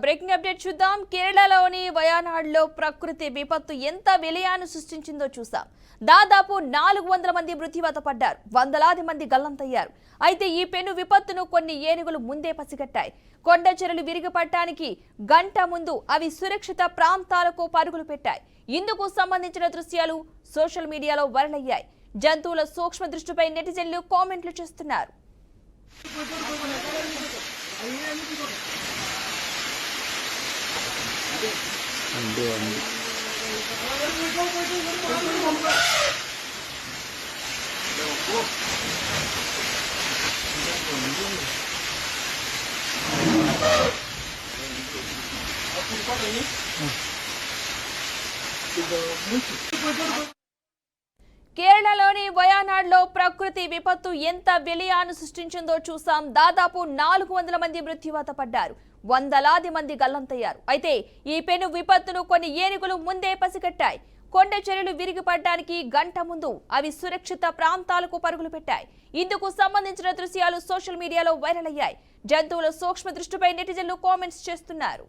Breaking update చూద్దాం. కేరళలోని వయనాడ్లో ప్రకృతి విపత్తు ఎంత విలయాన్ని సృష్టించిందో చూసాం. దాదాపు 400 మంది మృత్యువాత పడ్డారు, వందలాది మంది గల్లంతయ్యారు. అయితే ఈ పెను విపత్తును కొన్ని ఏనుగులు ముందే పసిగట్టాయి. కొండ చెరువులు విరిగిపడటానికి గంట ముందు అవి సురక్షిత ప్రాంతాలకు పరుగులు పెట్టాయి. ఇందుకు సంబంధించిన దృశ్యాలు సోషల్ మీడియాలో వైరల్ అయ్యాయి. జంతువుల సూక్ష్మ దృష్టిపై నెటిజన్లు కామెంట్లు చేస్తున్నారు. కేరళలోని వయనాడ్లో ప్రకృతి విపత్తు ఎంత విలయాన్ని సృష్టించిందో చూసాం. దాదాపు 400 మంది మృత్యువాత పడ్డారు, వందలాది మంది గల్లంతయ్యారు. అయితే ఈ పెను విపత్తును కొన్ని ఏనుగులు ముందే పసిగట్టాయి. కొండ చర్యలు విరిగిపడడానికి గంట ముందు అవి సురక్షిత ప్రాంతాలకు పరుగులు పెట్టాయి. ఇందుకు సంబంధించిన దృశ్యాలు సోషల్ మీడియాలో వైరల్ అయ్యాయి. జంతువుల సూక్ష్మ దృష్టిపై నెటిజన్లు కామెంట్స్ చేస్తున్నారు.